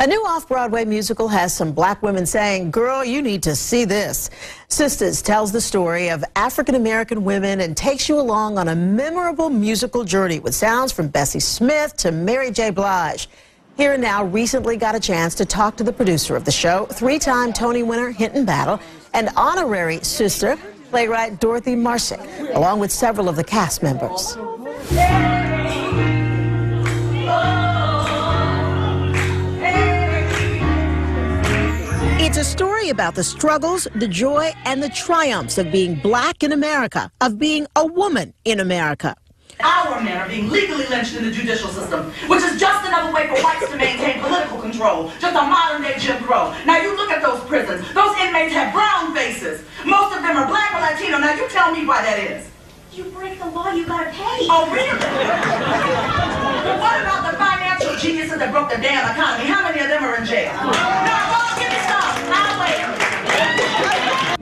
A new Off-Broadway musical has some black women saying, "Girl, you need to see this." SISTAS tells the story of African-American women and takes you along on a memorable musical journey with sounds from Bessie Smith to Mary J. Blige. Here and Now recently got a chance to talk to the producer of the show, three-time Tony winner Hinton Battle, and honorary sister, playwright Dorothy Marsick, along with several of the cast members. It's a story about the struggles, the joy, and the triumphs of being black in America, of being a woman in America. Our men are being legally lynched in the judicial system, which is just another way for whites to maintain political control, just a modern-day Jim Crow. Now you look at those prisons. Those inmates have brown faces. Most of them are black or Latino. Now you tell me why that is. You break the law, you gotta pay. Oh, really? But what about the financial geniuses that broke the damn economy? How many of them are in jail? Give me some. I'll wait.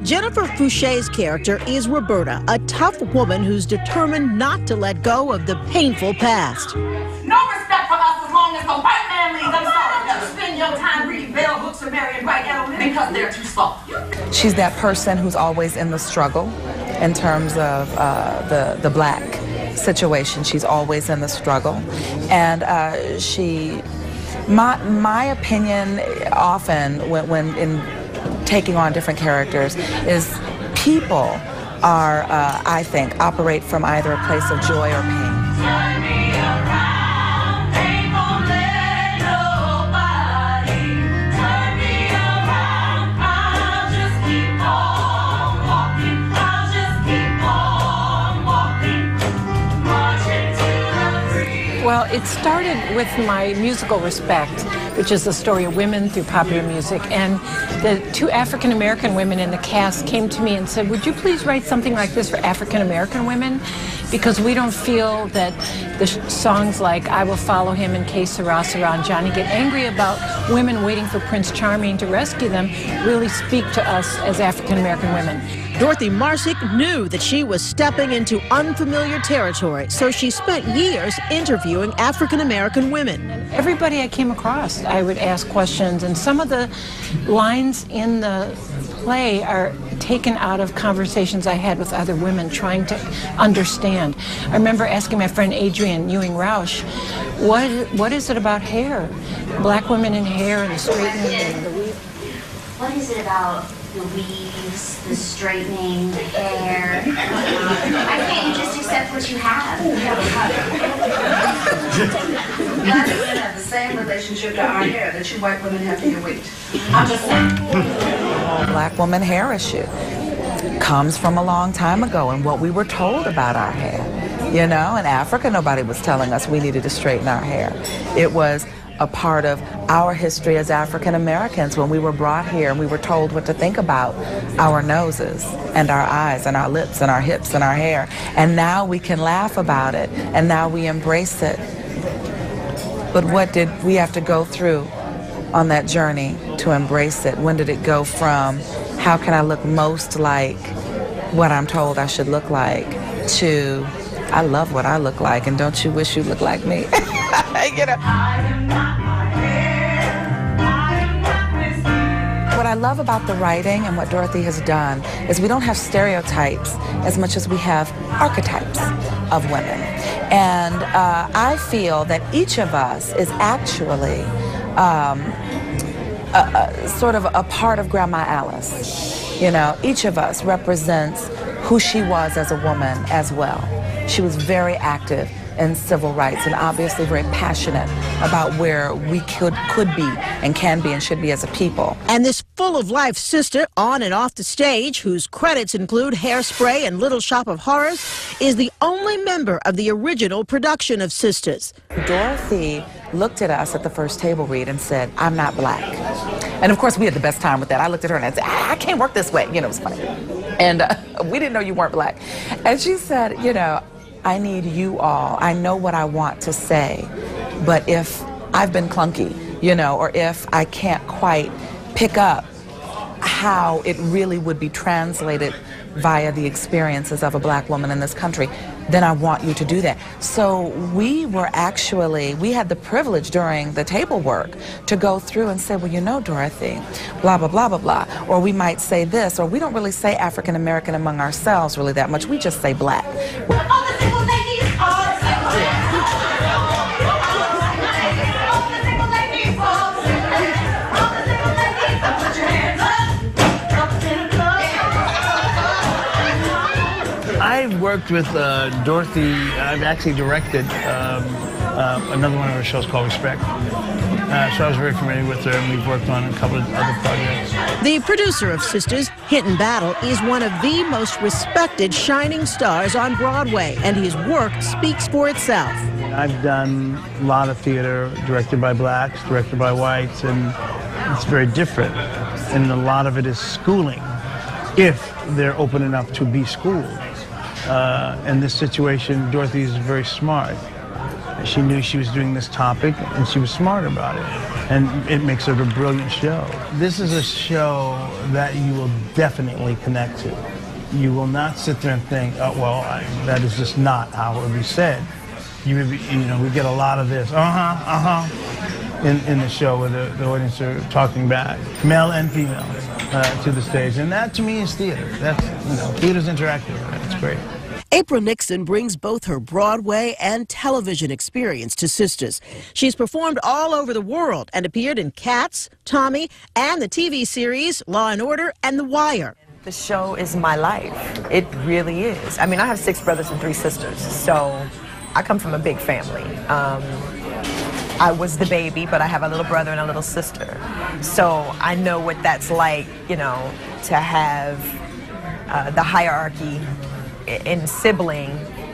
Jennifer Fouché's character is Roberta, a tough woman who's determined not to let go of the painful past. No respect for us as long as the white man leaves. I'm sorry. You spend your time reading bell books and marrying white gentlemen because they're too soft. She's that person who's always in the struggle in terms of the black situation. She's always in the struggle. And my opinion often when in taking on different characters is people are, I think, operate from either a place of joy or pain. Well, it started with my musical Respect, which is the story of women through popular music. And the two African-American women in the cast came to me and said, "Would you please write something like this for African-American women? Because we don't feel that the songs like I Will Follow Him and Que Sera Sera and Johnny Get Angry about women waiting for Prince Charming to rescue them really speak to us as African-American women." Dorothy Marsick knew that she was stepping into unfamiliar territory, so she spent years interviewing African-American women. Everybody I came across, I would ask questions, and some of the lines in the play are taken out of conversations I had with other women trying to understand. I remember asking my friend Adrienne Ewing Rausch, what is it about hair? Black women in hair and the straightening and the weave. What is it about the weaves, the straightening, the hair? Why can't you just accept what you have? Black women have the same relationship to our hair that you white women have to your weight. I'm just saying. Black woman hair issue comes from a long time ago and what we were told about our hair. You know, in Africa, nobody was telling us we needed to straighten our hair. It was a part of our history as African Americans when we were brought here and we were told what to think about our noses and our eyes and our lips and our hips and our hair. And now we can laugh about it and now we embrace it. But what did we have to go through on that journey to embrace it? When did it go from how can I look most like what I'm told I should look like to I love what I look like and don't you wish you looked like me? You know? What I love about the writing and what Dorothy has done is we don't have stereotypes as much as we have archetypes of women. And I feel that each of us is actually sort of a part of Grandma Alice. You know, each of us represents who she was as a woman as well. She was very active in civil rights and obviously very passionate about where we could be and can be and should be as a people. And this full-of-life sister on and off the stage, whose credits include Hairspray and Little Shop of Horrors, is the only member of the original production of SISTAS. Dorothy looked at us at the first table read and said, "I'm not black." And of course we had the best time with that. I looked at her and I said, "I can't work this way." You know, it was funny. And we didn't know you weren't black. And she said, you know, "I need you all. I know what I want to say, but if I've been clunky, you know, or if I can't quite pick up how it really would be translated via the experiences of a black woman in this country, then I want you to do that. So we had the privilege during the table work to go through and say, well, you know, Dorothy, blah, blah, blah, blah, blah. Or we might say this, or we don't really say African American among ourselves really that much. We just say black. I've worked with Dorothy. I've actually directed another one of her shows called Respect. So I was very familiar with her, and we've worked on a couple of other projects. The producer of Sisters, Hinton Battle, is one of the most respected shining stars on Broadway, and his work speaks for itself. I've done a lot of theater directed by blacks, directed by whites, and it's very different. And a lot of it is schooling, if they're open enough to be schooled. In this situation, Dorothy is very smart. She knew she was doing this topic, and she was smart about it. And it makes it a brilliant show. This is a show that you will definitely connect to. You will not sit there and think, oh, well, that is just not how it would be said. You know, we get a lot of this, in the show where the audience are talking back, male and female, to the stage. And that, to me, is theater. That's, you know, theater's interactive. It's great. April Nixon brings both her Broadway and television experience to Sisters. She's performed all over the world and appeared in Cats, Tommy, and the TV series Law & Order and The Wire. The show is my life. It really is. I mean, I have 6 brothers and 3 sisters, so I come from a big family. I was the baby, but I have a little brother and a little sister. So I know what that's like, you know, to have the hierarchy in sibling,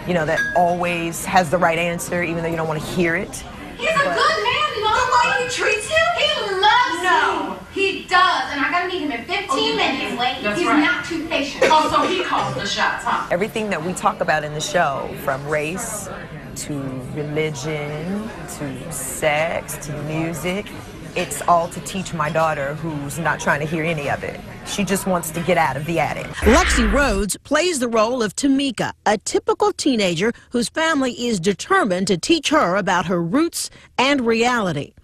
you know, that always has the right answer, even though you don't want to hear it. He's a good man, you know the way he treats you? He loves you. He does, and I gotta meet him in 15 minutes. That's He's right. not too patient. Oh, so he calls the shots, huh? Everything that we talk about in the show, from race to religion to sex to music, it's all to teach my daughter, who's not trying to hear any of it. She just wants to get out of the attic. Lexi Rhodes plays the role of Tamika, a typical teenager whose family is determined to teach her about her roots and reality.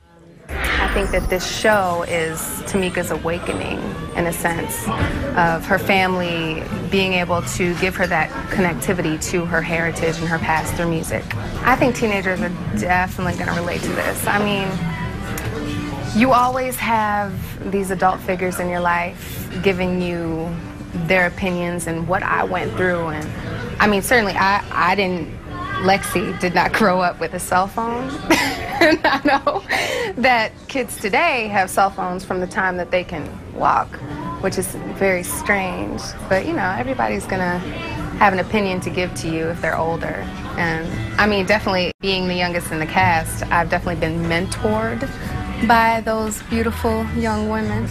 I think that this show is Tamika's awakening, in a sense, of her family being able to give her that connectivity to her heritage and her past through music. I think teenagers are definitely going to relate to this. I mean, you always have these adult figures in your life giving you their opinions and what I went through. And I mean, certainly Lexi did not grow up with a cell phone. And I know that kids today have cell phones from the time that they can walk, which is very strange. But, you know, everybody's going to have an opinion to give to you if they're older. And I mean, definitely being the youngest in the cast, I've definitely been mentored by those beautiful young women.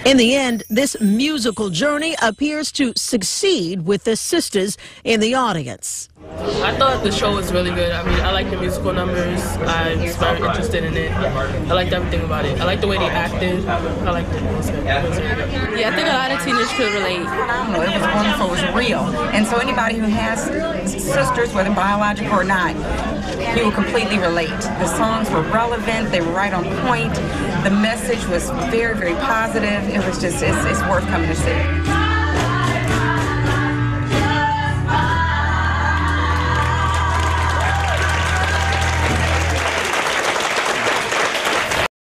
In the end, this musical journey appears to succeed with the sisters in the audience. I thought the show was really good. I mean, I like the musical numbers. I was very interested in it. I liked everything about it. I liked the way they acted. I liked it. It was good. Yeah, I think a lot of teenagers could relate. It was wonderful. It was real. And so anybody who has sisters, whether biological or not, you will completely relate. The songs were relevant. They were right on point. The message was very, very positive. It was just, it's worth coming to see.